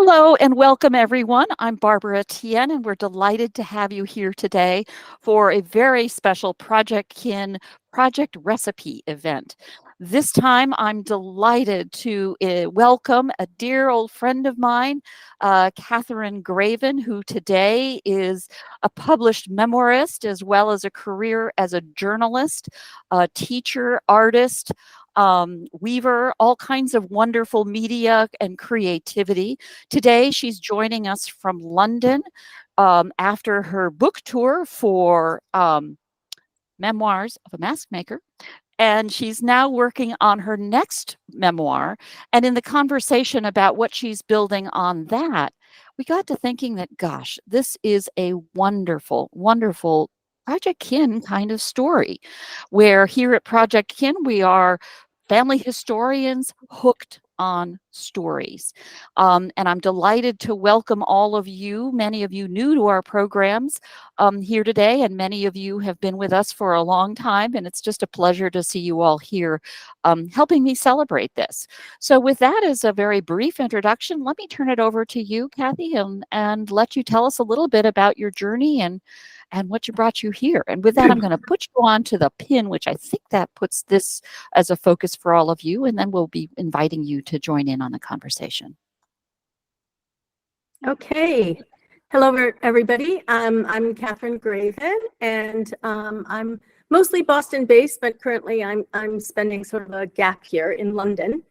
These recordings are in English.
Hello and welcome everyone. I'm Barbara Tien and we're delighted to have you here today for a very special Projectkin project recipe event. This time I'm delighted to welcome a dear old friend of mine, Kathryn Graven, who today is a published memoirist as well as a career as a journalist, a teacher, artist, weaver, all kinds of wonderful media and creativity. Today, she's joining us from London after her book tour for Memoirs of a Mask Maker. And she's now working on her next memoir. And in the conversation about what she's building on that, we got to thinking that, gosh, this is a wonderful, wonderful Projectkin kind of story, where here at Projectkin, we are family historians hooked on stories. And I'm delighted to welcome all of you, many of you new to our programs here today, and many of you have been with us for a long time, and it's just a pleasure to see you all here helping me celebrate this. So with that as a very brief introduction, let me turn it over to you, Kathy, and let you tell us a little bit about your journey and what brought you here. And with that, I'm going to put you on to the pin, which I think that puts this as a focus for all of you, and then we'll be inviting you to join in on the conversation. Okay. Hello, everybody. I'm Kathryn Graven, and I'm mostly Boston-based, but currently I'm spending sort of a gap here in London.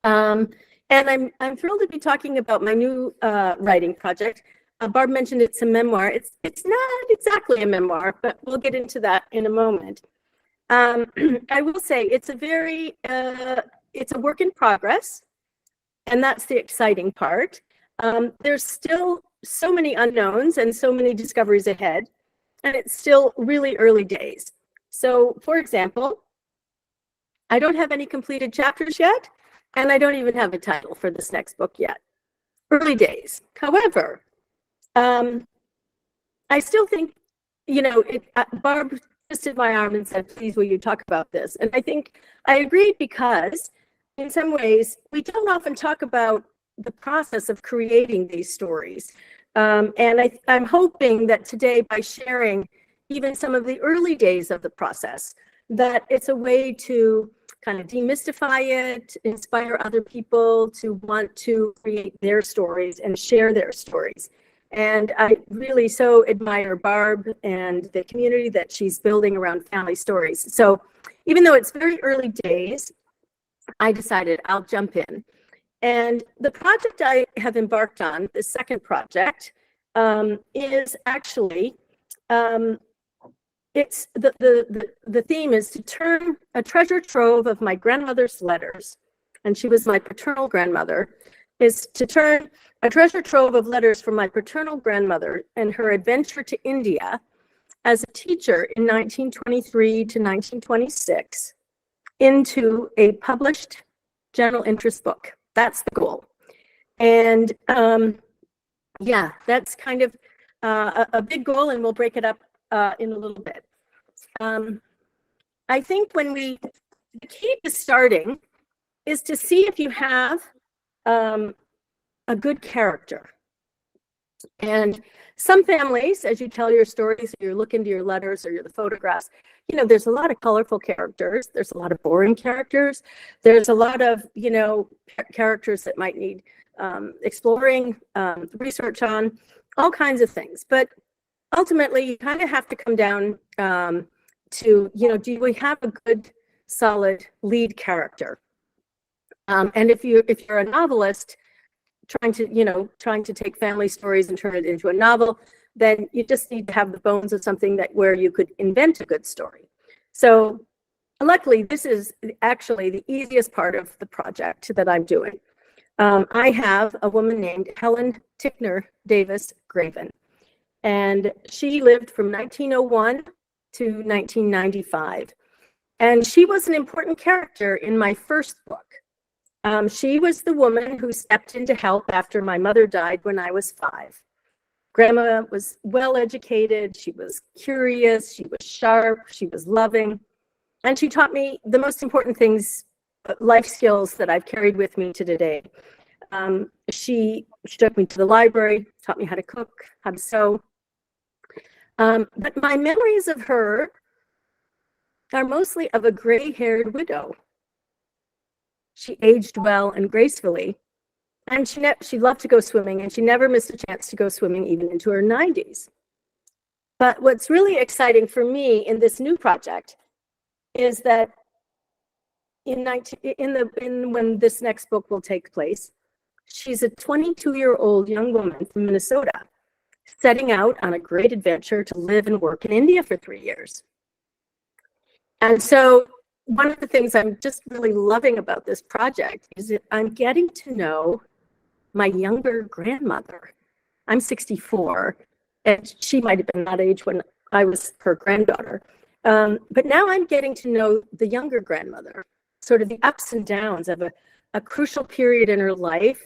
And I'm thrilled to be talking about my new writing project. Barb mentioned it's a memoir. It's not exactly a memoir, but we'll get into that in a moment. I will say it's a work in progress, and that's the exciting part. There's still so many unknowns and so many discoveries ahead, and it's still really early days. So, for example, I don't have any completed chapters yet, and I don't even have a title for this next book yet. Early days. However, I still think, Barb twisted my arm and said, please, will you talk about this? And I think I agreed because in some ways, we don't often talk about the process of creating these stories. And I'm hoping that today, by sharing even some of the early days of the process, that it's a way to kind of demystify it, inspire other people to want to create their stories and share their stories. And I really so admire Barb and the community that she's building around family stories. So even though it's very early days, I decided I'll jump in. And the project I have embarked on, the second project, is actually, it's the theme is to turn a treasure trove of my grandmother's letters, and she was my paternal grandmother, is to turn a treasure trove of letters from my paternal grandmother and her adventure to India as a teacher in 1923 to 1926 into a published general interest book. That's the goal. And yeah, that's kind of a big goal, and we'll break it up in a little bit. I think the key to starting is to see if you have a good character. And some families, as you tell your stories, or you look into your letters or the photographs, there's a lot of colorful characters. There's a lot of boring characters. There's a lot of, characters that might need exploring, research on, all kinds of things. But ultimately, you kind of have to come down to, do we have a good, solid lead character? And if you're a novelist trying to take family stories and turn it into a novel, then you just need to have the bones of something where you could invent a good story. So luckily, this is actually the easiest part of the project that I'm doing. I have a woman named Helen Davis Graven, and she lived from 1901 to 1995. And she was an important character in my first book. She was the woman who stepped in to help after my mother died when I was 5. Grandma was well educated, she was curious, she was sharp, she was loving, and she taught me the most important things, life skills that I've carried with me to today. She took me to the library, taught me how to cook, how to sew. But my memories of her are mostly of a gray-haired widow. She aged well and gracefully, and she loved to go swimming, and she never missed a chance to go swimming even into her 90s. But what's really exciting for me in this new project is that when this next book will take place, she's a 22-year-old young woman from Minnesota setting out on a great adventure to live and work in India for 3 years. And so one of the things I'm just really loving about this project is that I'm getting to know my younger grandmother. I'm 64, and she might have been that age when I was her granddaughter. But now I'm getting to know the younger grandmother, sort of the ups and downs of a crucial period in her life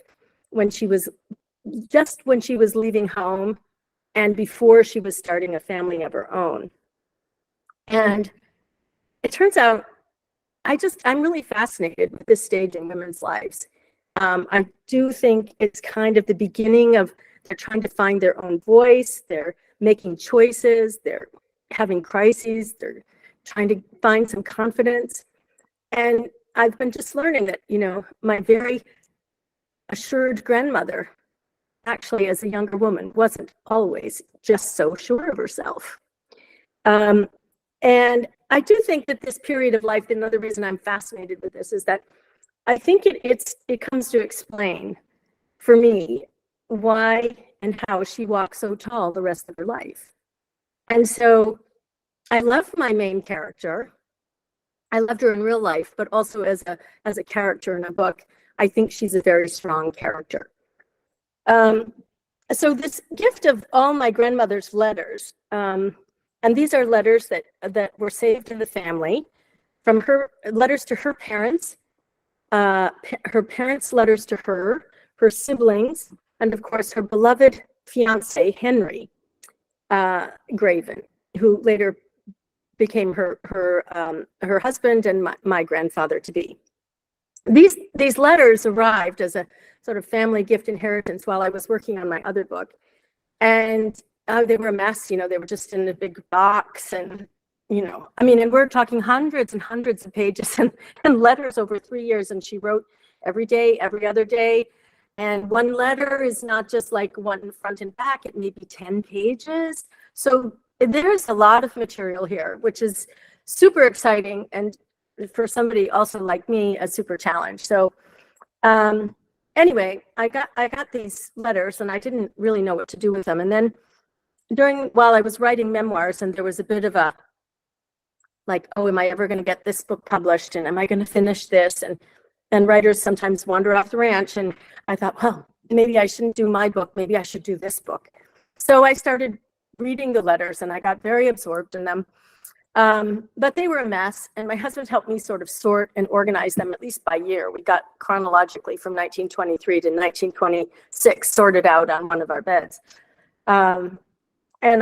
when she was leaving home and before she was starting a family of her own. And it turns out I'm really fascinated with this stage in women's lives. I do think it's kind of the beginning of they're trying to find their own voice, they're making choices, they're having crises, they're trying to find some confidence. And I've been just learning that, my very assured grandmother, actually as a younger woman, wasn't always just so sure of herself. And I do think that this period of life, another reason I'm fascinated with this is that I think it comes to explain for me why and how she walked so tall the rest of her life. And so I love my main character. I loved her in real life, but also as a character in a book, I think she's a very strong character. So this gift of all my grandmother's letters, and these are letters that were saved in the family, from her letters to her parents, her parents' letters to her siblings, and of course her beloved fiance Henry Graven, who later became her husband and my grandfather to be. These letters arrived as a sort of family gift inheritance while I was working on my other book, and they were a mess. They were just in a big box, and and we're talking hundreds and hundreds of pages and letters over 3 years. And she wrote every day, every other day. And one letter is not just like one front and back, it may be 10 pages. So there's a lot of material here, which is super exciting. And for somebody also like me, a super challenge. So anyway, I got these letters and I didn't really know what to do with them. And then while I was writing memoirs, and there was a bit of a, like, oh, am I ever going to get this book published? And am I going to finish this? And writers sometimes wander off the ranch. And I thought, well, maybe I shouldn't do my book. Maybe I should do this book. So I started reading the letters and I got very absorbed in them. But they were a mess. And my husband helped me sort of sort and organize them, at least by year. We got chronologically from 1923 to 1926 sorted out on one of our beds. And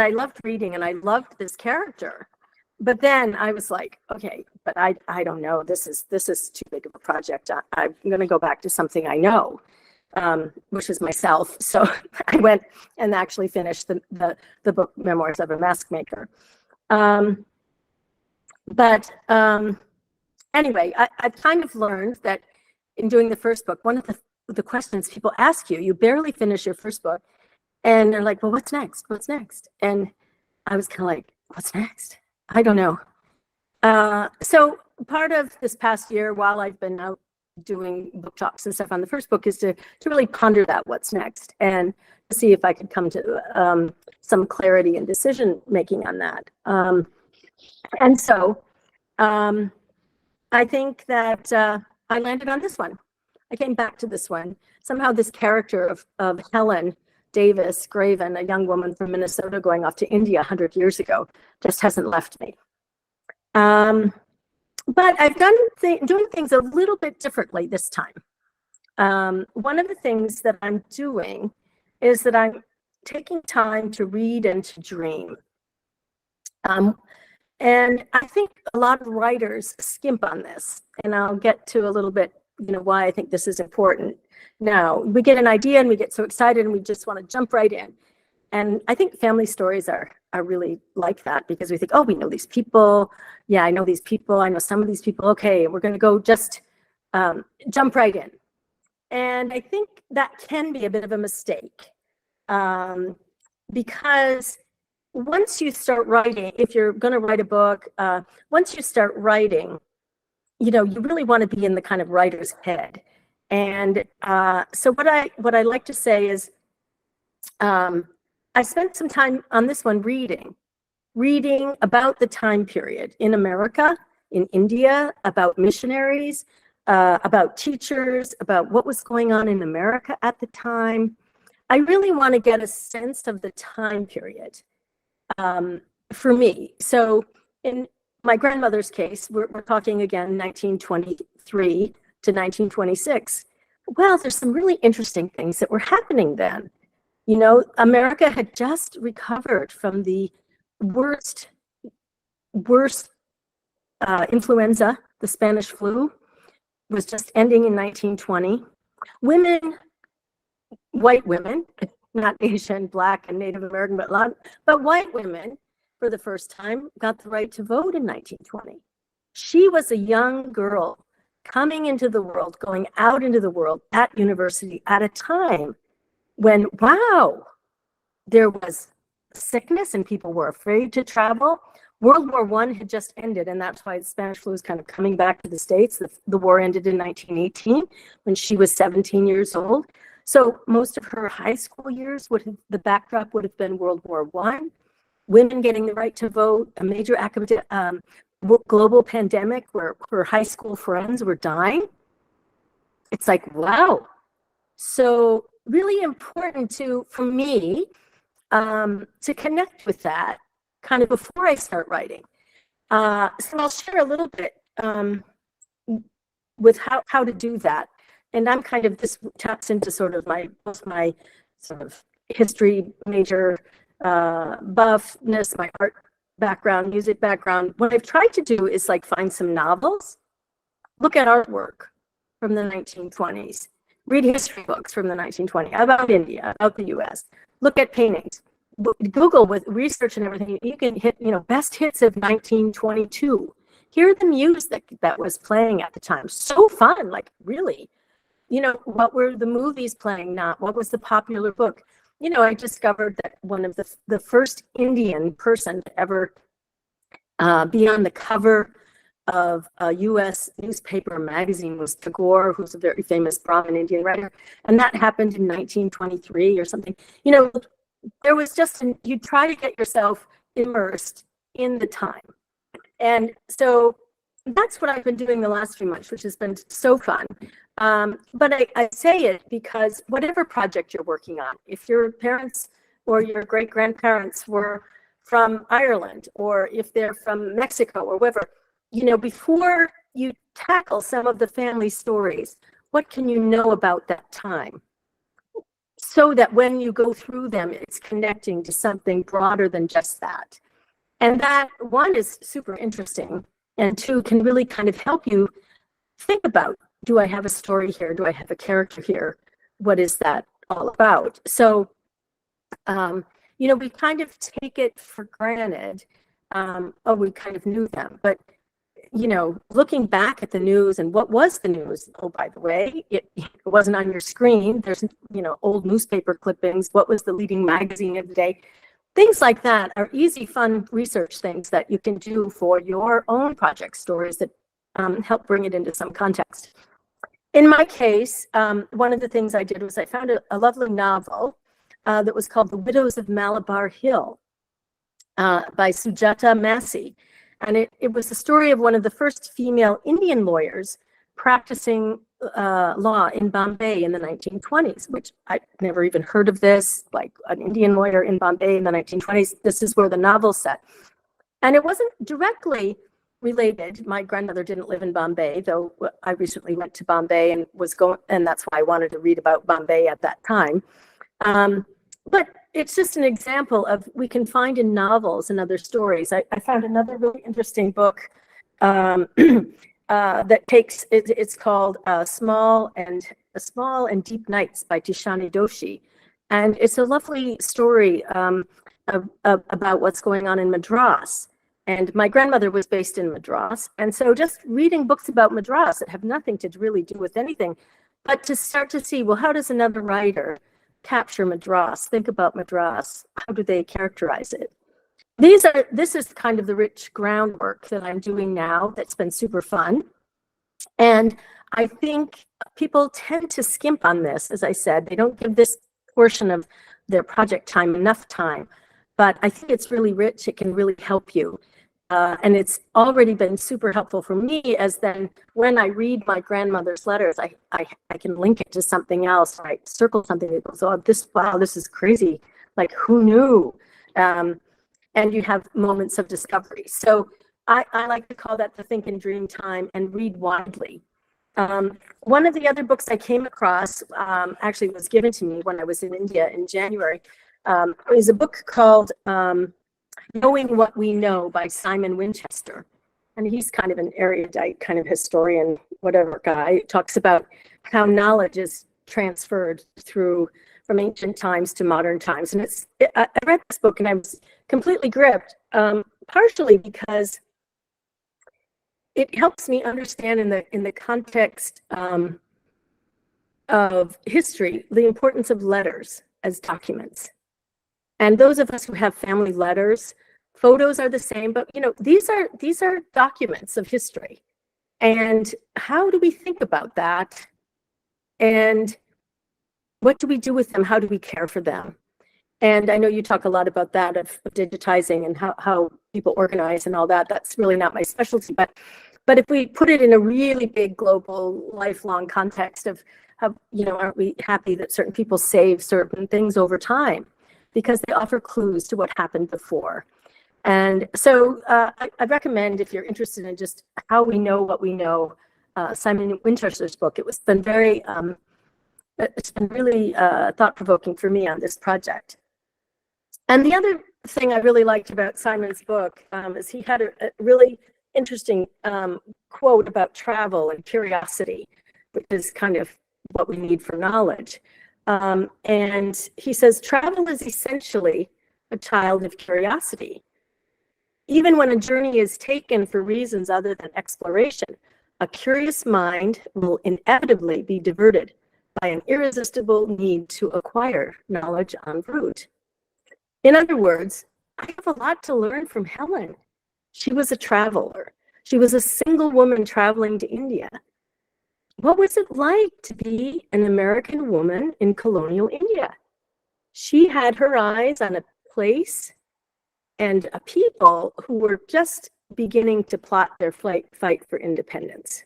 I loved reading and I loved this character. But then I was like, okay, but I don't know. This is too big of a project. I'm going to go back to something I know, which is myself. So I went and actually finished the book Memoirs of a Mask Maker. Anyway, I've kind of learned that in doing the first book, one of the questions people ask you barely finish your first book, and they're like, well, what's next? What's next? And I was kind of like, what's next? I don't know. So part of this past year, while I've been out doing book talks and stuff on the first book, is to really ponder that what's next and to see if I could come to some clarity and decision making on that. And so I think that I landed on this one. I came back to this one. Somehow this character of Helen Davis Graven, a young woman from Minnesota going off to India 100 years ago, just hasn't left me. But I've doing things a little bit differently this time. One of the things that I'm doing is that I'm taking time to read and to dream. And I think a lot of writers skimp on this, and I'll get to a little bit why I think this is important. Now, we get an idea and we get so excited and we just want to jump right in. And I think family stories are really like that, because we think, oh, we know these people. Yeah, I know these people. I know some of these people. Okay, we're going to go just jump right in. And I think that can be a bit of a mistake, because once you start writing, if you're going to write a book, once you start writing, you really want to be in the kind of writer's head. And so what I like to say is, I spent some time on this one reading about the time period in America, in India, about missionaries, about teachers, about what was going on in America at the time. I really want to get a sense of the time period for me. So in my grandmother's case, we're talking again 1923 to 1926. Well, there's some really interesting things that were happening then. America had just recovered from the worst influenza. The Spanish flu was just ending in 1920. Women, white women, not Asian, Black, and Native American, but white women, for the first time, got the right to vote in 1920. She was a young girl coming into the world, going out into the world at university at a time when, wow, there was sickness and people were afraid to travel. World War I had just ended, and that's why the Spanish flu was kind of coming back to the States. The war ended in 1918 when she was 17 years old. So most of her high school years, the backdrop would have been World War I, women getting the right to vote, a major academic, global pandemic where her high school friends were dying. It's like, wow. So really important for me to connect with that kind of before I start writing. So I'll share a little bit with how to do that. And I'm kind of, this taps into sort of my sort of history major buffness, my art background, music background. What I've tried to do is like find some novels, look at artwork from the 1920s, read history books from the 1920s about India, about the US, look at paintings, Google with research and everything. You can hit, best hits of 1922. Hear the music that was playing at the time. So fun, like really. What were the movies playing? Not what was the popular book. I discovered that one of the first Indian person to ever be on the cover of a U.S. newspaper magazine was Tagore, who's a very famous Brahmin Indian writer. And that happened in 1923 or something. There was just, you try to get yourself immersed in the time. And so that's what I've been doing the last few months, which has been so fun. But I say it because whatever project you're working on, if your parents or your great-grandparents were from Ireland, or if they're from Mexico or wherever, before you tackle some of the family stories, what can you know about that time? So that when you go through them, it's connecting to something broader than just that. And that, one, is super interesting, and two, can really kind of help you think about, do I have a story here? Do I have a character here? What is that all about? So, we kind of take it for granted. Oh, we kind of knew them. But, looking back at the news and what was the news? Oh, by the way, it wasn't on your screen. There's, old newspaper clippings. What was the leading magazine of the day? Things like that are easy, fun research things that you can do for your own project stories that help bring it into some context. In my case, one of the things I did was I found a lovely novel that was called The Widows of Malabar Hill by Sujata Massey. And it was the story of one of the first female Indian lawyers practicing law in Bombay in the 1920s, which I'd never even heard of this, like an Indian lawyer in Bombay in the 1920s. This is where the novel's set. And it wasn't directly related. My grandmother didn't live in Bombay, though I recently went to Bombay and that's why I wanted to read about Bombay at that time. But it's just an example of, we can find in novels and other stories. I found another really interesting book that takes, it's called Small and Deep Nights by Tishani Doshi. And it's a lovely story about what's going on in Madras. And my grandmother was based in Madras. And so just reading books about Madras that have nothing to really do with anything, but to start to see, well, how does another writer capture Madras, think about Madras? How do they characterize it? This is kind of the rich groundwork that I'm doing now that's been super fun. And I think people tend to skimp on this. As I said, they don't give this portion of their project time enough time. But I think it's really rich. It can really help you. And it's already been super helpful for me, as then when I read my grandmother's letters, I can link it to something else. I circle something that goes, oh, wow, this is crazy. Like, who knew? And you have moments of discovery. So I like to call that the think and dream time, and read widely. One of the other books I came across, actually was given to me when I was in India in January, is a book called Knowing What We Know by Simon Winchester. And he's kind of an erudite kind of historian, whatever guy. He talks about how knowledge is transferred from ancient times to modern times. And I read this book and I was completely gripped, partially because it helps me understand in the context of history the importance of letters as documents. And those of us who have family letters, photos are the same, but these are documents of history. And how do we think about that? And what do we do with them? How do we care for them? And I know you talk a lot about that, of digitizing and how people organize and all that. That's really not my specialty. But if we put it in a really big global lifelong context of how, aren't we happy that certain people save certain things over time because they offer clues to what happened before? And so I recommend, if you're interested in just how we know what we know, Simon Winchester's book. It's been really thought-provoking for me on this project. And the other thing I really liked about Simon's book is he had a really interesting quote about travel and curiosity, which is kind of what we need for knowledge. And he says, travel is essentially a child of curiosity. Even when a journey is taken for reasons other than exploration, a curious mind will inevitably be diverted by an irresistible need to acquire knowledge en route. In other words, I have a lot to learn from Helen. She was a traveler. She was a single woman traveling to India. What was it like to be an American woman in colonial India? She had her eyes on a place and a people who were just beginning to plot their fight for independence.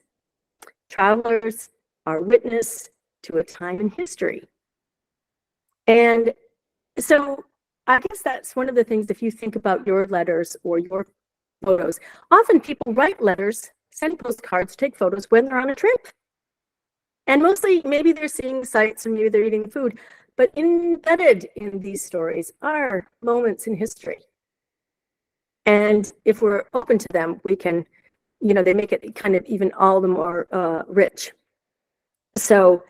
Travelers are witness to a time in history. And so I guess that's one of the things, if you think about your letters or your photos, often people write letters, send postcards, take photos when they're on a trip. And mostly maybe they're seeing sights and maybe they're eating food, but embedded in these stories are moments in history. And if we're open to them, we can, they make it kind of even all the more rich. So,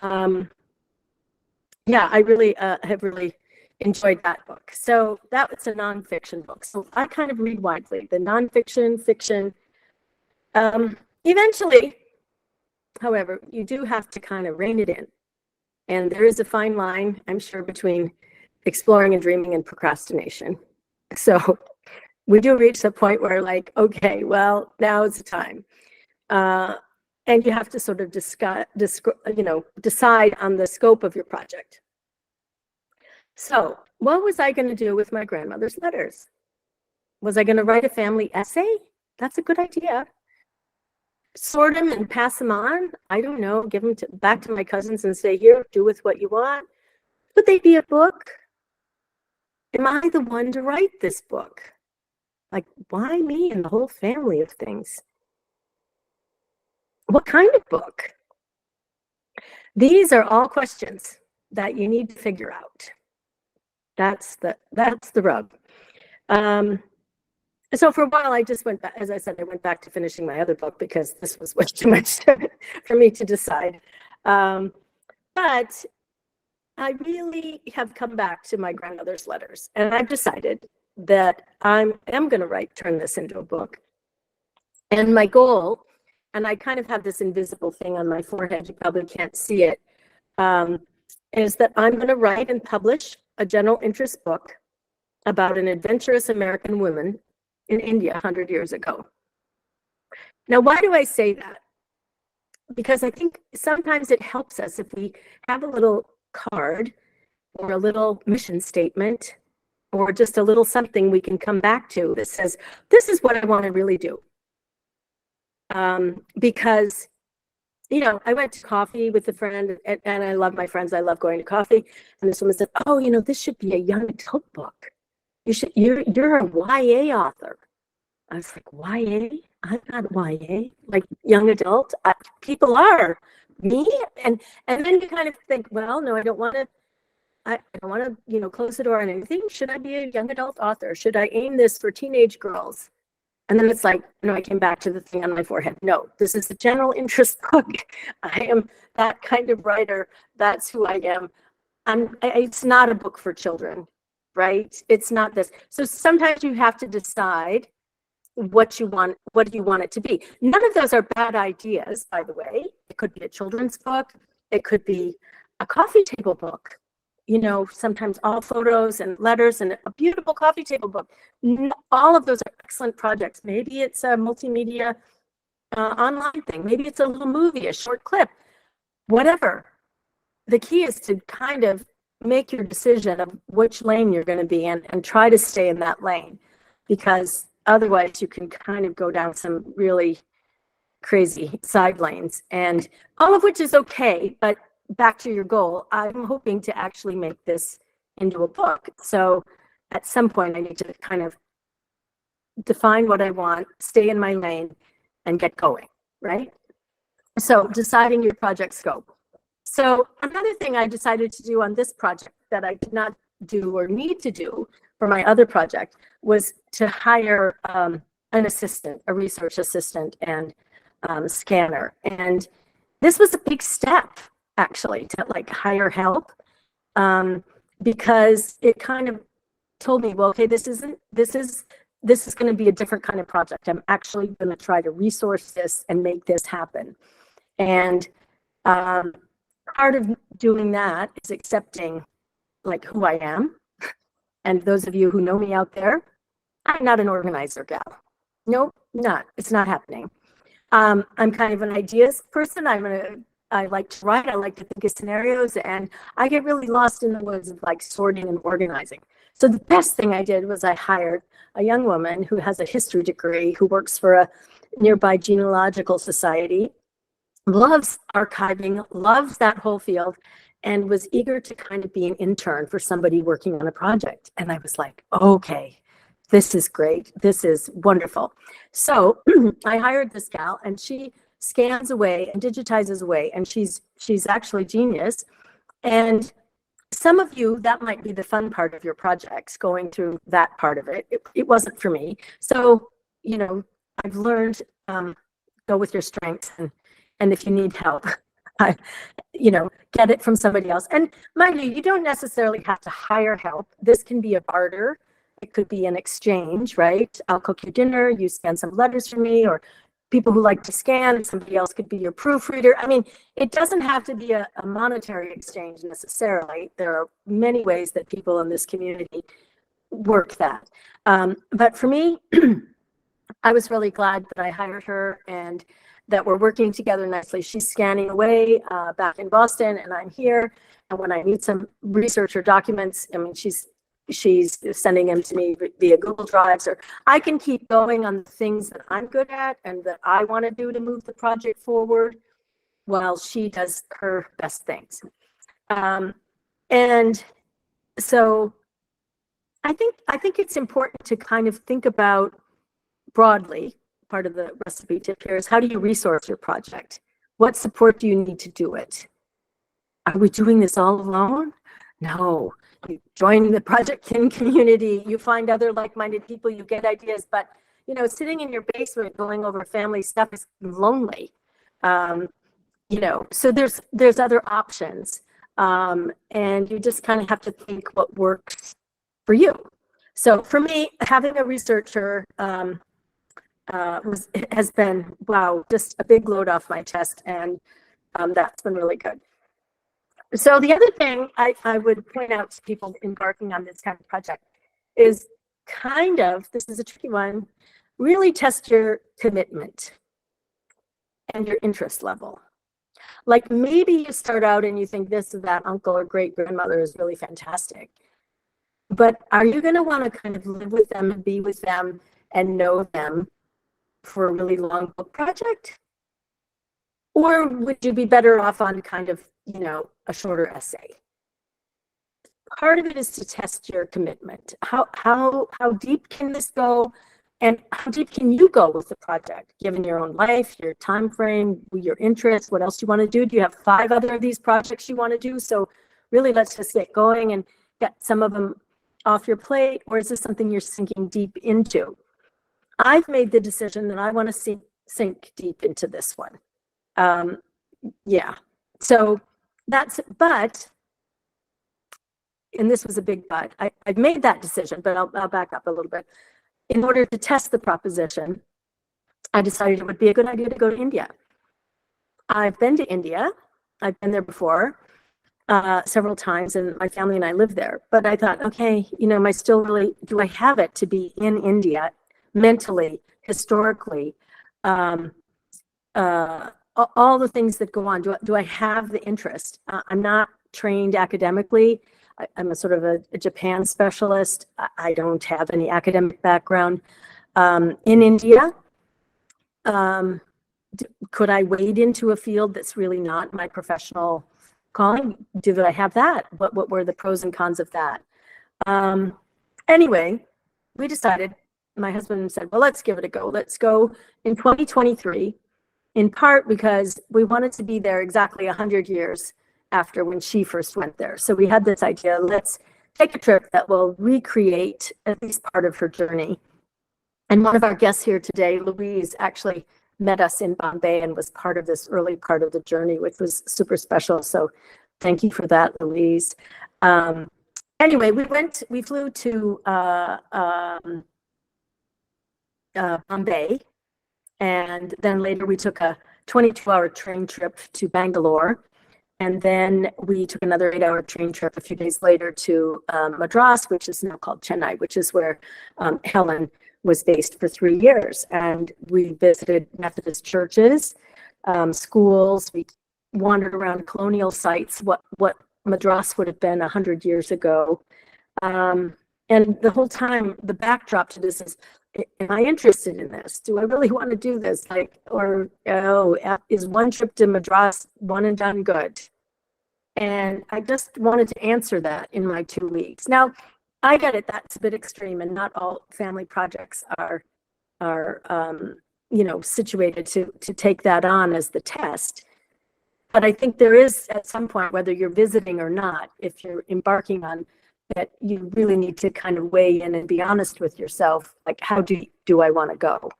yeah, I really have really enjoyed that book. So that was a nonfiction book. So I kind of read widely, the nonfiction, fiction. Eventually, however, you do have to kind of rein it in. And there is a fine line, I'm sure, between exploring and dreaming and procrastination. So we do reach the point where, like, okay, well, now is the time. And you have to sort of decide on the scope of your project. So what was I going to do with my grandmother's letters? Was I going to write a family essay? That's a good idea. Sort them and pass them on? I don't know. Give them back to my cousins and say, here, do with what you want. Would they be a book? Am I the one to write this book? Like, why me and the whole family of things? What kind of book? These are all questions that you need to figure out. That's the rub. So for a while, I just went back, as I said, I went back to finishing my other book because this was way too much for me to decide. But I really have come back to my grandmother's letters, and I've decided that I am going to turn this into a book. And my goal, and I kind of have this invisible thing on my forehead, you probably can't see it, is that I'm going to write and publish a general interest book about an adventurous American woman in India 100 years ago. Now, why do I say that? Because I think sometimes it helps us if we have a little card or a little mission statement or just a little something we can come back to that says, this is what I want to really do. Because, you know, I went to coffee with a friend, and I love my friends. I love going to coffee. And this woman said, oh, you know, this should be a young adult book. You're a YA author. I was like, YA? I'm not YA, like young adult. People are. Me? And then you kind of think, well, no, I don't want to, you know, close the door on anything. Should I be a young adult author? Should I aim this for teenage girls? And then it's like, no, I came back to the thing on my forehead. No, this is the general interest book. I am that kind of writer. That's who I am. It's not a book for children, right? It's not this. So sometimes you have to decide what do you want it to be. None of those are bad ideas, by the way. It could be a children's book. It could be a coffee table book. You know, sometimes all photos and letters and a beautiful coffee table book. All of those are excellent projects. Maybe it's a multimedia online thing. Maybe it's a little movie, a short clip, whatever. The key is to kind of make your decision of which lane you're going to be in and try to stay in that lane, because otherwise you can kind of go down some really crazy side lanes, and all of which is okay. But back to your goal, I'm hoping to actually make this into a book. So at some point I need to kind of define what I want, stay in my lane, and get going, right? So deciding your project scope. So another thing I decided to do on this project that I did not do or need to do for my other project was to hire an assistant, a research assistant and scanner. And this was a big step, actually, to like hire help, because it kind of told me, well, okay, this is going to be a different kind of project. I'm actually going to try to resource this and make this happen. And part of doing that is accepting like who I am. And those of you who know me out there, I'm not an organizer gal. Nope, not. It's not happening. I'm kind of an ideas person. I like to write. I like to think of scenarios, and I get really lost in the woods of like sorting and organizing. So the best thing I did was I hired a young woman who has a history degree, who works for a nearby genealogical society, loves archiving, loves that whole field, and was eager to kind of be an intern for somebody working on a project. And I was like, okay, this is great. This is wonderful. So I hired this gal, and she scans away and digitizes away, and she's actually genius. And some of you, that might be the fun part of your projects, going through that part of it. It wasn't for me. So, you know, I've learned, go with your strengths, and if you need help, you know, get it from somebody else. And mind you, you don't necessarily have to hire help. This can be a barter. It could be an exchange, right? I'll cook you dinner, you scan some letters for me, or people who like to scan, somebody else could be your proofreader. I mean, it doesn't have to be a monetary exchange necessarily. There are many ways that people in this community work that. But for me, I was really glad that I hired her and that we're working together nicely. She's scanning away back in Boston, and I'm here. And when I need some research or documents, I mean, she's sending them to me via Google Drives, or I can keep going on the things that I'm good at and that I want to do to move the project forward while she does her best things. And so I think it's important to kind of think about broadly. Part of the recipe tip here is, how do you resource your project? What support do you need to do it? Are we doing this all alone? No. you join the Projectkin community, you find other like-minded people, you get ideas, but sitting in your basement going over family stuff is lonely. So there's other options. And you just kind of have to think what works for you. So for me, having a researcher has been, wow, just a big load off my chest, and that's been really good. So the other thing I would point out to people embarking on this kind of project is this is a tricky one, really test your commitment and your interest level. Like maybe you start out and you think this or that uncle or great grandmother is really fantastic, but are you going to want to kind of live with them and be with them and know them for a really long book project? Or would you be better off on kind of, a shorter essay? Part of it is to test your commitment. How deep can this go? And how deep can you go with the project, given your own life, your time frame, your interests, what else you want to do? Do you have 5 other of these projects you want to do? So really, let's just get going and get some of them off your plate. Or is this something you're sinking deep into? I've made the decision that I want to sink deep into this one. Yeah. So but, and this was a big but, I've made that decision, but I'll back up a little bit. In order to test the proposition, I decided it would be a good idea to go to India. I've been to India. I've been there before several times, and my family and I live there. But I thought, okay, am I still really, do I have it to be in India mentally, historically, all the things that go on? Do I have the interest? I'm not trained academically. I'm a sort of a Japan specialist. I don't have any academic background. In India, could I wade into a field that's really not my professional calling? Did I have that? What were the pros and cons of that? Anyway, we decided, my husband said, well, let's give it a go. Let's go in 2023, in part because we wanted to be there exactly 100 years after when she first went there. So we had this idea, let's take a trip that will recreate at least part of her journey. And one of our guests here today, Louise, actually met us in Bombay and was part of this early part of the journey, which was super special. So thank you for that, Louise. Anyway, we flew to Bombay, and then later we took a 22-hour train trip to Bangalore. And then we took another 8-hour train trip a few days later to Madras, which is now called Chennai, which is where Helen was based for 3 years. And we visited Methodist churches, schools. We wandered around colonial sites, what Madras would have been 100 years ago. And the whole time, the backdrop to this is, am I interested in this? Do I really want to do this? Is one trip to Madras one and done good? And I just wanted to answer that in my 2 weeks. Now, I get it, that's a bit extreme, and not all family projects are situated to take that on as the test. But I think there is, at some point, whether you're visiting or not, if you're embarking on that, you really need to kind of weigh in and be honest with yourself, like, how do I want to go?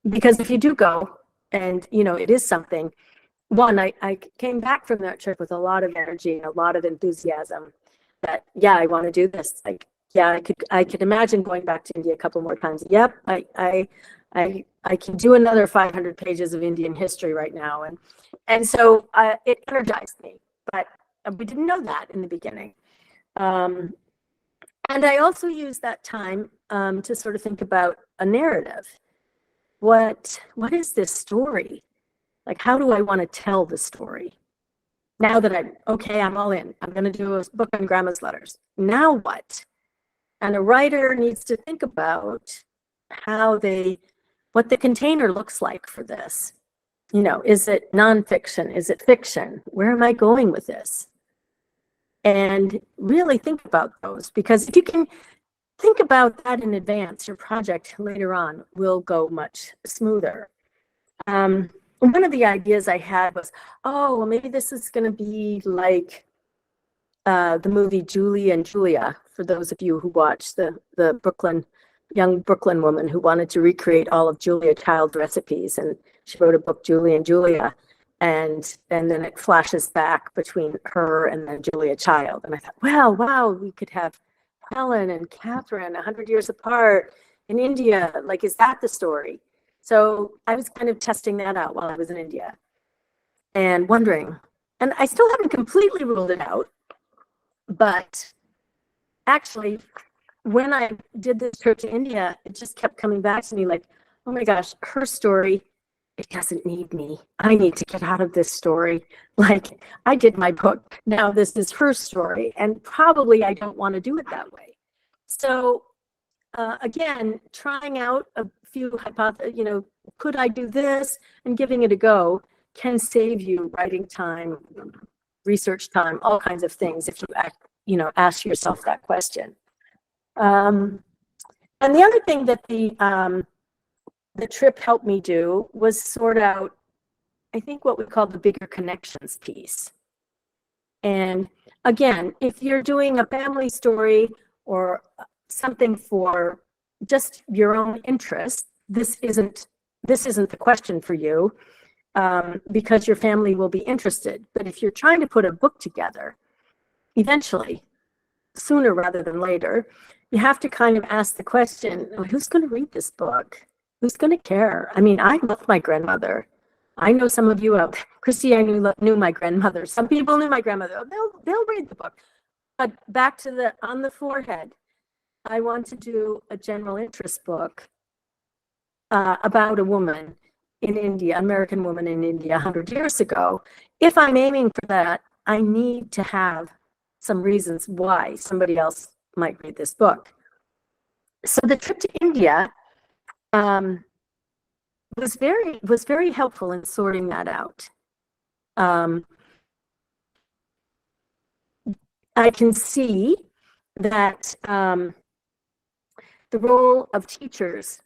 Because if you do go, and it is something, one, I came back from that trip with a lot of energy and a lot of enthusiasm that, yeah, I want to do this. Like, yeah, I could imagine going back to India a couple more times. Yep, I can do another 500 pages of Indian history right now. And so it energized me, but we didn't know that in the beginning. And I also used that time to sort of think about a narrative. What is this story? Like, how do I want to tell the story? Now that I'm all in. I'm going to do a book on grandma's letters. Now what? And a writer needs to think about what the container looks like for this. Is it nonfiction? Is it fiction? Where am I going with this? And really think about those, because if you can think about that in advance, your project later on will go much smoother. One of the ideas I had was, maybe this is going to be like the movie Julie and Julia, for those of you who watched the young Brooklyn woman who wanted to recreate all of Julia Child recipes. And she wrote a book, Julie and Julia. And then it flashes back between her and then Julia Child. And I thought, well, wow, we could have Helen and Kathryn 100 years apart in India. Like, is that the story? So I was kind of testing that out while I was in India and wondering. And I still haven't completely ruled it out. But actually, when I did this trip to India, it just kept coming back to me like, oh my gosh, her story, it doesn't need me. I need to get out of this story. Like, I did my book. Now this is her story. And probably I don't want to do it that way. So again, trying out a few hypotheses, could I do this, and giving it a go can save you writing time, research time, all kinds of things if you ask yourself that question. And the other thing that the trip helped me do was sort out, I think, what we call the bigger connections piece. And again, if you're doing a family story or something for just your own interest, this isn't the question for you, because your family will be interested. But if you're trying to put a book together, eventually, sooner rather than later, you have to kind of ask the question, who's going to read this book? Who's going to care? I mean, I love my grandmother. I know some of you out there. Christy, I knew my grandmother. Some people knew my grandmother. They'll read the book. But back to on the forehead, I want to do a general interest book about a woman in India, American woman in India 100 years ago. If I'm aiming for that, I need to have some reasons why somebody else might read this book. So the trip to India was very helpful in sorting that out. I can see that the role of teachers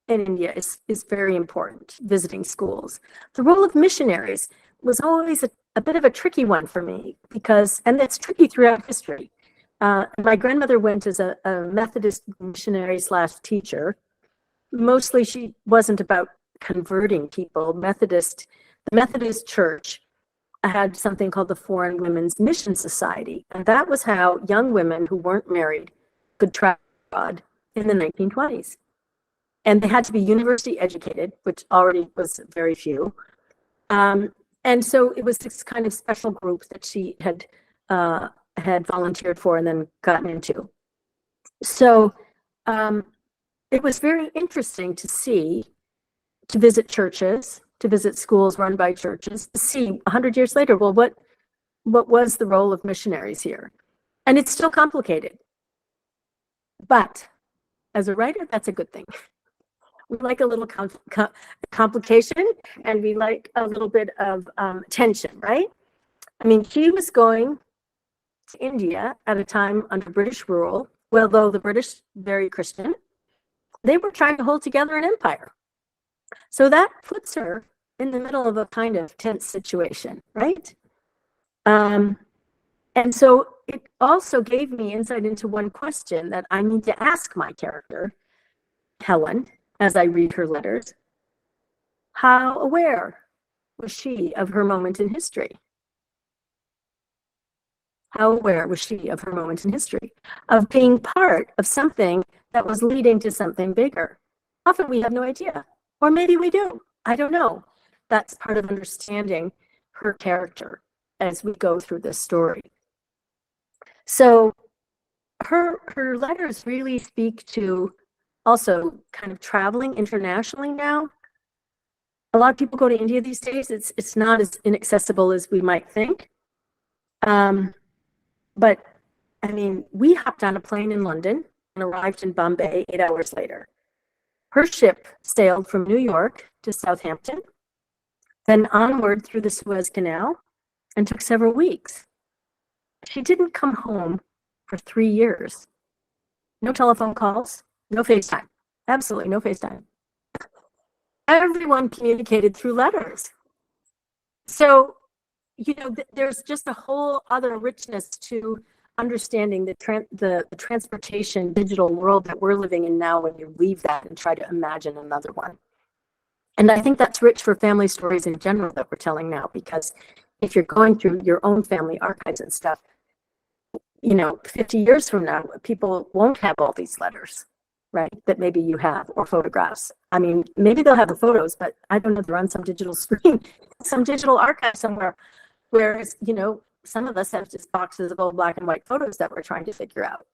in India is very important, visiting schools. The role of missionaries was always a bit of a tricky one for me, and it's tricky throughout history. My grandmother went as a Methodist missionary / teacher. Mostly she wasn't about converting people. The Methodist Church had something called the Foreign Women's Mission Society. And that was how young women who weren't married could travel abroad in the 1920s. And they had to be university educated, which already was very few. And so it was this kind of special group that she had volunteered for and then gotten into. So it was very interesting to visit churches, to visit schools run by churches, to see 100 years later, well, what was the role of missionaries here? And it's still complicated. But as a writer, that's a good thing. We like a little complication, and we like a little bit of tension, right? I mean, she was going to India at a time under British rule. Well, though the British, very Christian, they were trying to hold together an empire. So that puts her in the middle of a kind of tense situation, right? And so it also gave me insight into one question that I need to ask my character, Helen, as I read her letters. How aware was she of her moment in history? How aware was she of her moment in history, of being part of something that was leading to something bigger? Often we have no idea, or maybe we do. I don't know. That's part of understanding her character as we go through this story. So her letters really speak to also kind of traveling internationally now. A lot of people go to India these days. It's not as inaccessible as we might think. But I mean, we hopped on a plane in London and arrived in Bombay 8 hours later. Her ship sailed from New York to Southampton, then onward through the Suez Canal, and took several weeks. She didn't come home for 3 years. No telephone calls, no FaceTime. Absolutely no FaceTime. Everyone communicated through letters. So there's just a whole other richness to understanding the transportation digital world that we're living in now when you leave that and try to imagine another one. And I think that's rich for family stories in general that we're telling now, because if you're going through your own family archives and stuff, 50 years from now, people won't have all these letters, right, that maybe you have, or photographs. I mean, maybe they'll have the photos, but I don't know, they're on some digital screen, some digital archive somewhere, whereas, some of us have just boxes of old black and white photos that we're trying to figure out.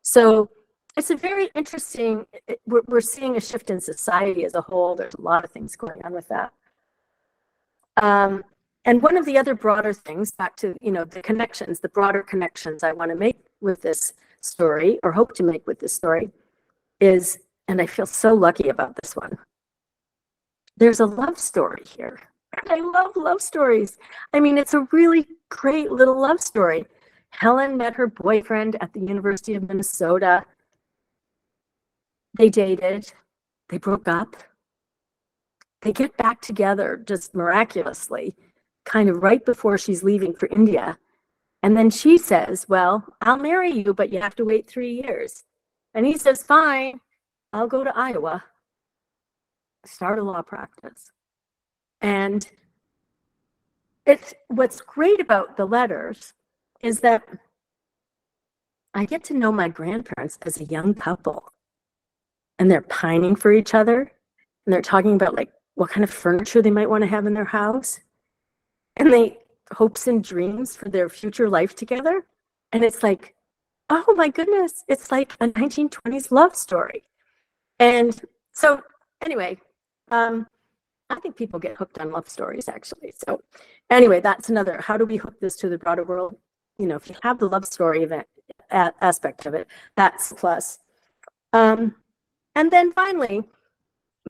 So it's a very interesting, we're seeing a shift in society as a whole. There's a lot of things going on with that. And one of the other broader things, back to, the connections, the broader connections I want to make with this story, or hope to make with this story, is, and I feel so lucky about this one, there's a love story here. I love love stories. I mean, it's a really great little love story. Helen met her boyfriend at the University of Minnesota. They dated. They broke up. They get back together just miraculously, kind of right before she's leaving for India. And then she says, well, I'll marry you, but you have to wait 3 years. And he says, fine, I'll go to Iowa, start a law practice. And what's great about the letters is that I get to know my grandparents as a young couple, and they're pining for each other, and they're talking about like what kind of furniture they might want to have in their house, and they hopes and dreams for their future life together. And it's like, oh my goodness, it's like a 1920s love story. And so anyway, I think people get hooked on love stories, actually. So anyway, that's another, how do we hook this to the broader world? If you have the love story event aspect of it, that's a plus. And then finally,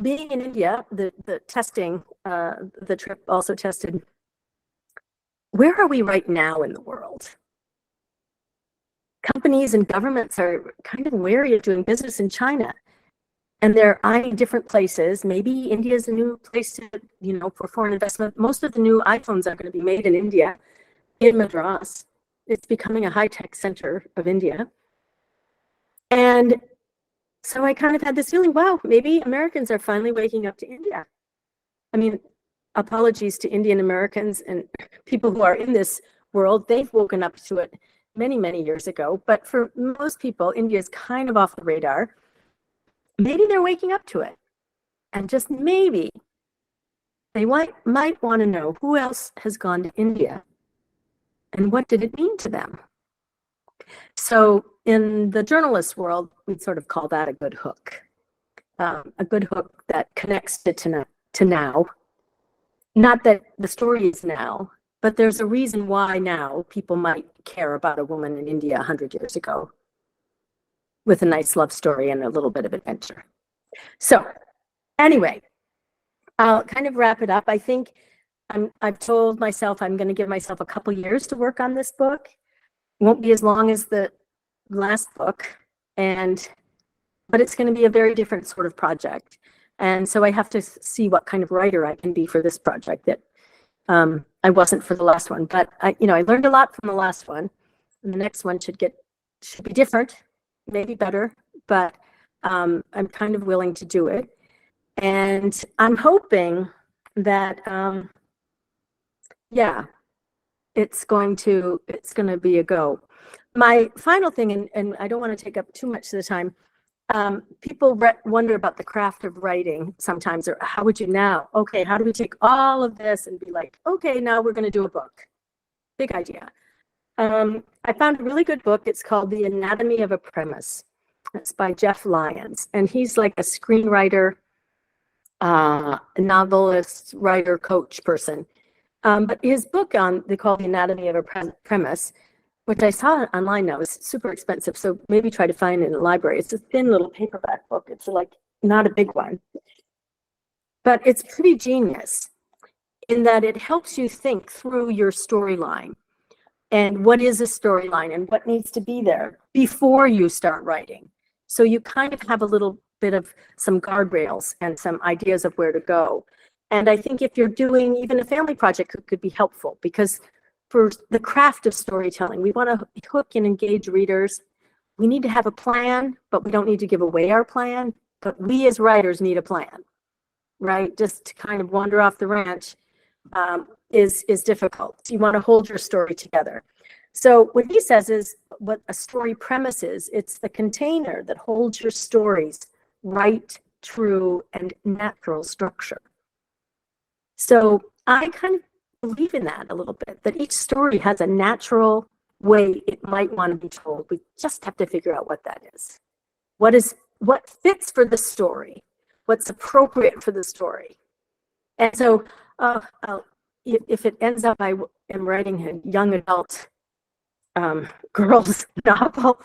being in India, the testing, the trip also tested, where are we right now in the world? Companies and governments are kind of wary of doing business in China. And they're eyeing different places. Maybe India is a new place to, for foreign investment. Most of the new iPhones are going to be made in India, in Madras. It's becoming a high-tech center of India. And so I kind of had this feeling, wow, maybe Americans are finally waking up to India. I mean, apologies to Indian Americans and people who are in this world. They've woken up to it many, many years ago. But for most people, India is kind of off the radar. Maybe they're waking up to it, and just maybe they might want to know who else has gone to India and what did it mean to them. So in the journalist world, we'd sort of call that a good hook that connects it to now. Not that the story is now, but there's a reason why now people might care about a woman in India 100 years ago, with a nice love story and a little bit of adventure. So anyway, I'll kind of wrap it up. I think I've told myself I'm going to give myself a couple years to work on this book. It won't be as long as the last book, but it's going to be a very different sort of project. And so I have to see what kind of writer I can be for this project that I wasn't for the last one. But I learned a lot from the last one, and the next one should be different, maybe better, but I'm kind of willing to do it. And I'm hoping that, it's going to be a go. My final thing, and I don't want to take up too much of the time, people wonder about the craft of writing sometimes, or how would you now? Okay, how do we take all of this and be like, okay, now we're going to do a book? Big idea. I found a really good book. It's called The Anatomy of a Premise. It's by Jeff Lyons, and he's like a screenwriter, novelist, writer, coach person. But his book they call The Anatomy of a Premise, which I saw online now, is super expensive. So maybe try to find it in a library. It's a thin little paperback book. It's like not a big one, but it's pretty genius in that it helps you think through your storyline and what is a storyline and what needs to be there before you start writing. So you kind of have a little bit of some guardrails and some ideas of where to go. And I think if you're doing even a family project, it could be helpful, because for the craft of storytelling. We want to hook and engage readers. We need to have a plan, but we don't need to give away our plan. But we as writers need a plan, right? Just to kind of wander off the ranch is difficult. You want to hold your story together. So what he says is what a story premise is. It's the container that holds your story's right, true, and natural structure. So I kind of believe in that a little bit, that each story has a natural way it might want to be told. We just have to figure out what that is. What fits for the story? What's appropriate for the story? And so if it ends up I am writing a young adult girls novel,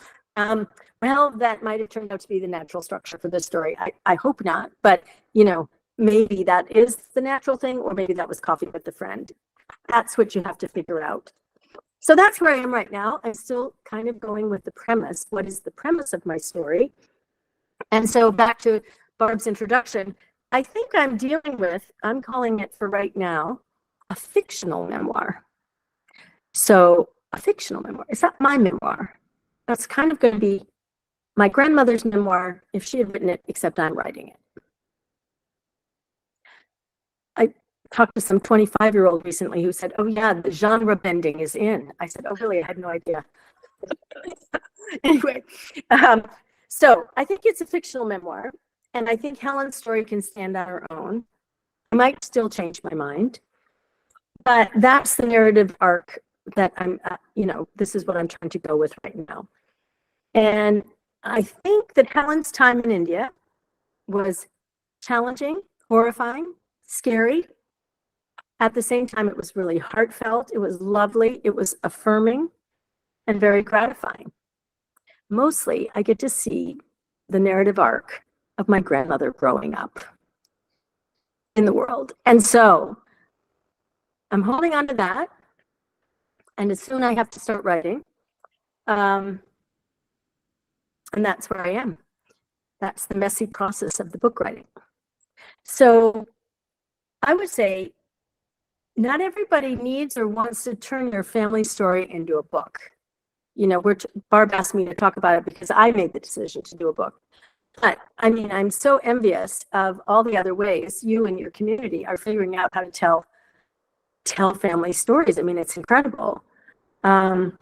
well, that might have turned out to be the natural structure for this story. I hope not, but maybe that is the natural thing, or maybe that was coffee with a friend. That's what you have to figure out. So that's where I am right now. I'm still kind of going with the premise. What is the premise of my story? And so back to Barb's introduction, I think I'm calling it for right now, a fictional memoir. So a fictional memoir. It's not my memoir. That's kind of going to be my grandmother's memoir if she had written it, except I'm writing it. I talked to some 25-year-old recently who said, oh yeah, the genre bending is in. I said, oh really? I had no idea. Anyway, so I think it's a fictional memoir, and I think Helen's story can stand on her own. I might still change my mind, but that's the narrative arc that I'm, this is what I'm trying to go with right now. And I think that Helen's time in India was challenging, horrifying, scary. At the same time, it was really heartfelt. It was lovely. It was affirming and very gratifying. Mostly, I get to see the narrative arc of my grandmother growing up in the world. And so I'm holding on to that. And as soon as I have to start writing, and that's where I am. That's the messy process of the book writing. So I would say not everybody needs or wants to turn their family story into a book. Barb asked me to talk about it because I made the decision to do a book. But I mean, I'm so envious of all the other ways you and your community are figuring out how to tell family stories. I mean, it's incredible. But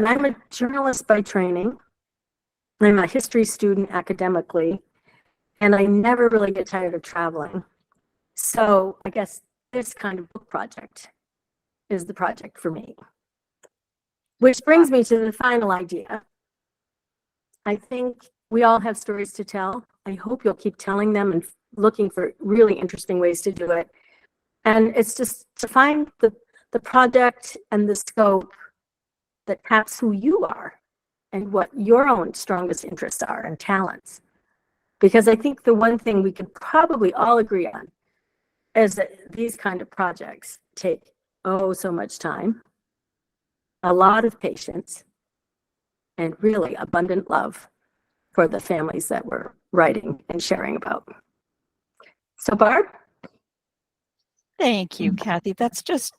I'm a journalist by training. I'm a history student academically, and I never really get tired of traveling. So I guess this kind of book project is the project for me. Which brings me to the final idea. I think we all have stories to tell. I hope you'll keep telling them and looking for really interesting ways to do it. And it's just to find the project and the scope that taps who you are and what your own strongest interests are and talents. Because I think the one thing we could probably all agree on is that these kind of projects take so much time, a lot of patience, and really abundant love for the families that we're writing and sharing about. So Barb? Thank you, Kathy. That's just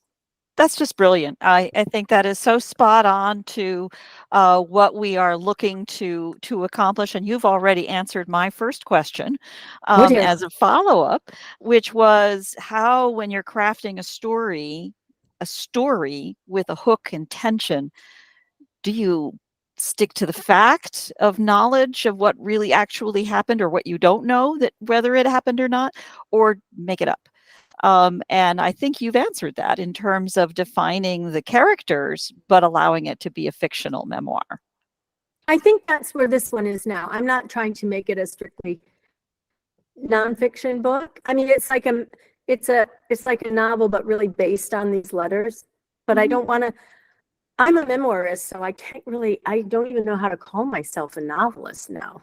brilliant. I think that is so spot on to what we are looking to accomplish. And you've already answered my first question as a follow-up, which was how, when you're crafting a story with a hook and tension, do you stick to the fact of knowledge of what really actually happened, or what you don't know, that whether it happened or not, or make it up? And I think you've answered that in terms of defining the characters, but allowing it to be a fictional memoir. I think that's where this one is now. I'm not trying to make it a strictly nonfiction book. I mean, it's like a novel, but really based on these letters. But I don't want to. I'm a memoirist, so I don't even know how to call myself a novelist now.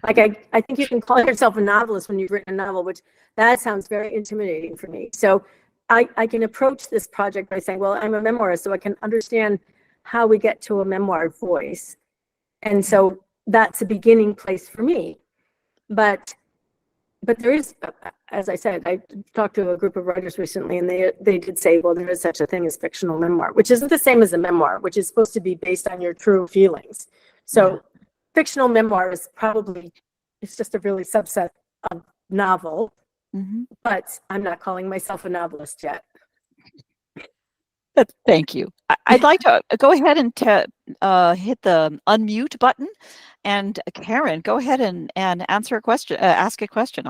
Like I think you can call yourself a novelist when you've written a novel, which that sounds very intimidating for me. So I can approach this project by saying, well, I'm a memoirist, so I can understand how we get to a memoir voice. And so that's a beginning place for me. But but there is, as I said, I talked to a group of writers recently, and they did say, well, there is such a thing as fictional memoir, which isn't the same as a memoir, which is supposed to be based on your true feelings. So fictional memoir is probably, it's just a really subset of novel, but I'm not calling myself a novelist yet. Thank you. I'd like to go ahead and hit the unmute button. And Karen, go ahead and answer a question, ask a question.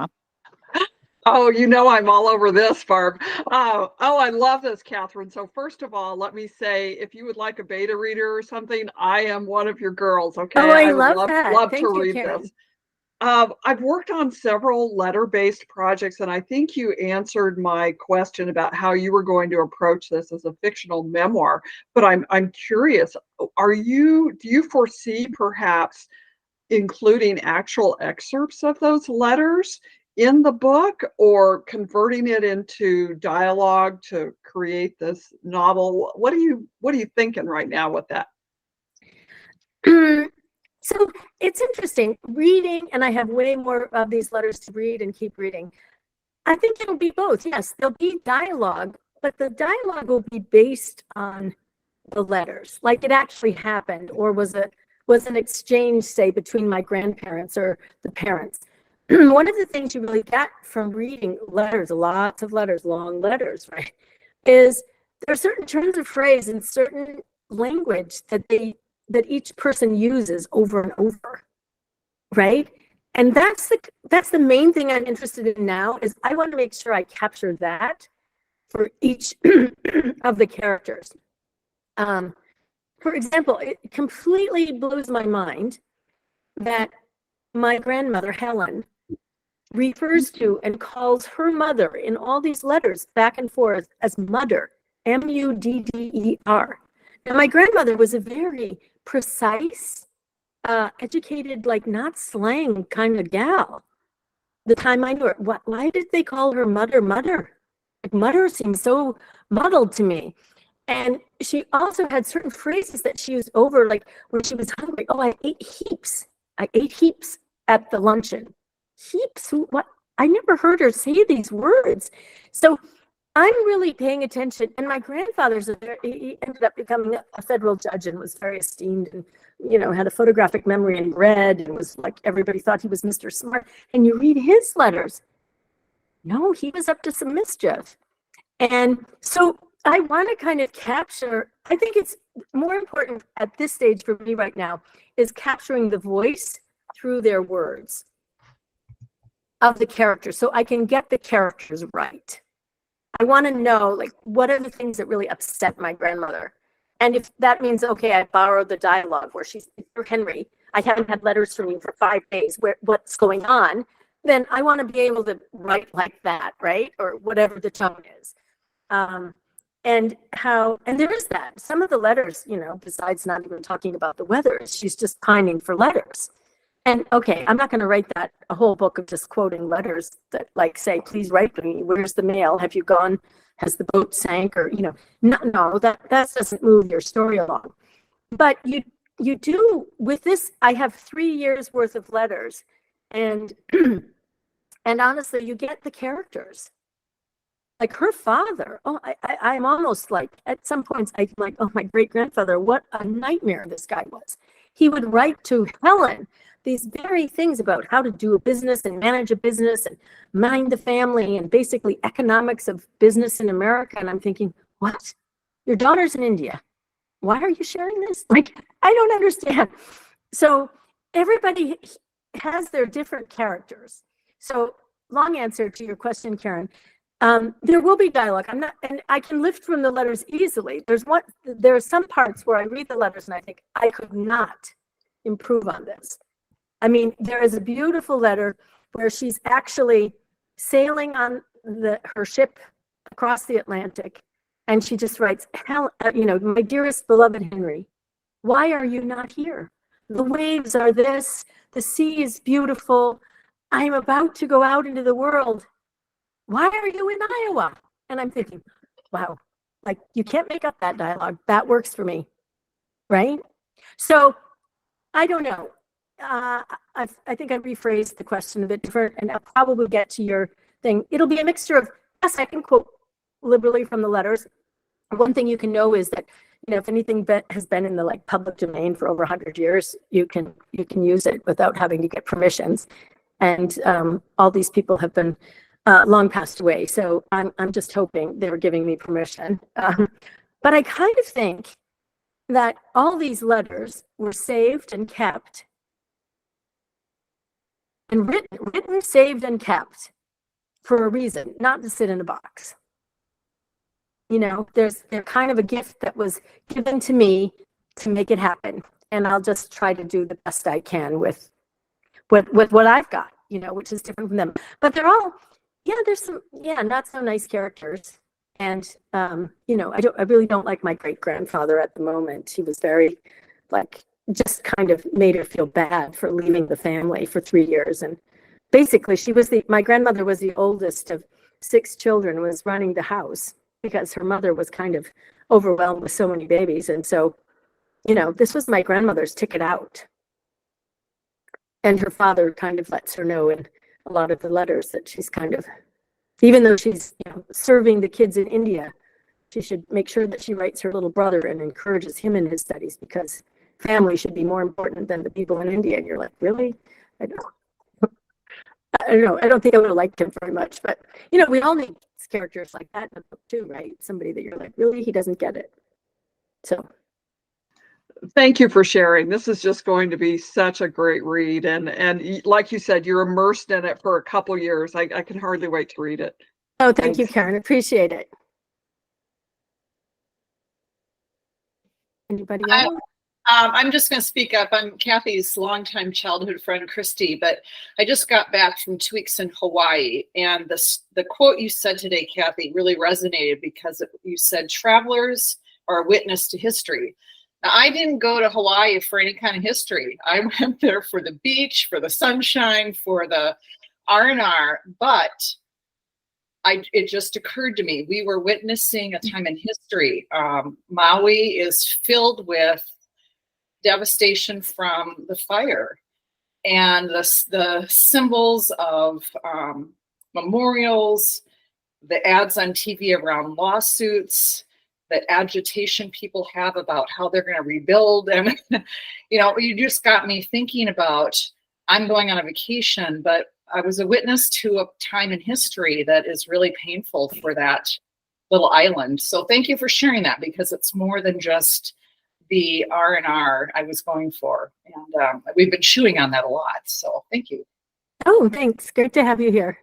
Oh, you know I'm all over this, Barb. Oh, I love this, Kathryn. So first of all, let me say, if you would like a beta reader or something, I am one of your girls, okay? Oh, I would love that. love Thank to you, read Karen. this. I've worked on several letter-based projects, and I think you answered my question about how you were going to approach this as a fictional memoir. But I'm curious, do you foresee perhaps including actual excerpts of those letters in the book, or converting it into dialogue to create this novel? What are you thinking right now with that? So it's interesting reading, and I have way more of these letters to read and keep reading. I think it'll be both. Yes, there'll be dialogue, but the dialogue will be based on the letters, like it actually happened, or was an exchange, say, between my grandparents or the parents. One of the things you really get from reading letters, lots of letters, long letters, right, is there are certain turns of phrase and certain language that each person uses over and over, right? And that's the main thing I'm interested in now, is I want to make sure I capture that for each of the characters. For example, it completely blows my mind that my grandmother, Helen, refers to and calls her mother in all these letters back and forth as mudder, M-U-D-D-E-R. Now, my grandmother was a very precise, educated, like not slang kind of gal. The time I knew her, why did they call her mudder? Like mudder seems so muddled to me. And she also had certain phrases that she used over, like when she was hungry. Oh, I ate heaps. I ate heaps at the luncheon. Heaps? What? I never heard her say these words. So I'm really paying attention. And my grandfather's he ended up becoming a federal judge and was very esteemed, and had a photographic memory and read, and was like, everybody thought he was Mr. Smart. And you read his letters. No, he was up to some mischief. And so I want to kind of capture, I think it's more important at this stage for me right now, is capturing the voice through their words of the characters, so I can get the characters right. I want to know, like, what are the things that really upset my grandmother? And if that means, okay, I borrowed the dialogue where she's, Dear Henry, I haven't had letters from you for 5 days, what's going on? Then I want to be able to write like that, right? Or whatever the tone is. And there is that. Some of the letters, besides not even talking about the weather, she's just pining for letters. And okay, I'm not going to write that a whole book of just quoting letters that, like, say, please write to me. Where's the mail? Have you gone? Has the boat sank? Or no, that doesn't move your story along. But you do with this. I have 3 years worth of letters, and and honestly, you get the characters. Like her father. Oh, I'm almost like, at some points, I'm like, oh, my great grandfather, what a nightmare this guy was. He would write to Helen these very things about how to do a business and manage a business and mind the family and basically economics of business in America. And I'm thinking, what? Your daughter's in India. Why are you sharing this? Like, I don't understand. So everybody has their different characters. So long answer to your question, Karen. There will be dialogue. And I can lift from the letters easily. There are some parts where I read the letters and I think I could not improve on this. I mean, there is a beautiful letter where she's actually sailing on her ship across the Atlantic, and she just writes, my dearest beloved Henry, why are you not here? The waves are this, the sea is beautiful. I am about to go out into the world. Why are you in Iowa? And I'm thinking, wow, like, you can't make up that dialogue. That works for me, right? So I don't know. I think I rephrased the question a bit different, and I'll probably get to your thing. It'll be a mixture of, yes, I can quote liberally from the letters. One thing you can know is that, if anything has been in the like public domain for over 100 years, you can use it without having to get permissions. And all these people have been long passed away, so I'm just hoping they were giving me permission. But I kind of think that all these letters were saved and kept, and written, saved, and kept for a reason, not to sit in a box. They're kind of a gift that was given to me to make it happen, and I'll just try to do the best I can with what I've got, which is different from them. But they're all, there's some, not so nice characters. And, I really don't like my great grandfather at the moment. He was very, just kind of made her feel bad for leaving the family for 3 years. And basically my grandmother was the oldest of 6 children, was running the house because her mother was kind of overwhelmed with so many babies. And so, this was my grandmother's ticket out. And her father kind of lets her know in a lot of the letters that she's kind of, even though she's serving the kids in India, she should make sure that she writes her little brother and encourages him in his studies, because family should be more important than the people in India. And you're like, really? I don't know. I don't think I would have liked him very much, but we all need characters like that in the book too, right? Somebody that you're like, really, he doesn't get it. So. Thank you for sharing. This is just going to be such a great read. And like you said, you're immersed in it for a couple years. I can hardly wait to read it. Oh, thank you, Karen. Appreciate it. Anybody else? I'm just going to speak up. I'm Kathy's longtime childhood friend, Christy, but I just got back from 2 weeks in Hawaii. And the quote you said today, Kathy, really resonated, because you said travelers are a witness to history. Now, I didn't go to Hawaii for any kind of history. I went there for the beach, for the sunshine, for the R&R, but it just occurred to me, we were witnessing a time in history. Maui is filled with devastation from the fire, and the symbols of memorials, the ads on TV around lawsuits, that agitation people have about how they're going to rebuild. And, you just got me thinking about, I'm going on a vacation, but I was a witness to a time in history that is really painful for that little island. So thank you for sharing that, because it's more than just the R&R I was going for. And we've been chewing on that a lot. So thank you. Oh, thanks. Great to have you here.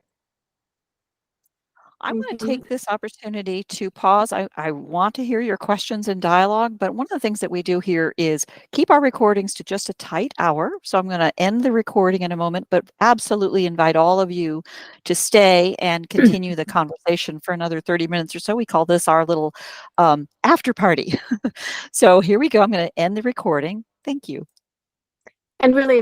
I'm going to take this opportunity to pause. I want to hear your questions and dialogue, but one of the things that we do here is keep our recordings to just a tight hour. So I'm going to end the recording in a moment, but absolutely invite all of you to stay and continue the conversation for another 30 minutes or so. We call this our little after party. So here we go. I'm going to end the recording. Thank you. And really, if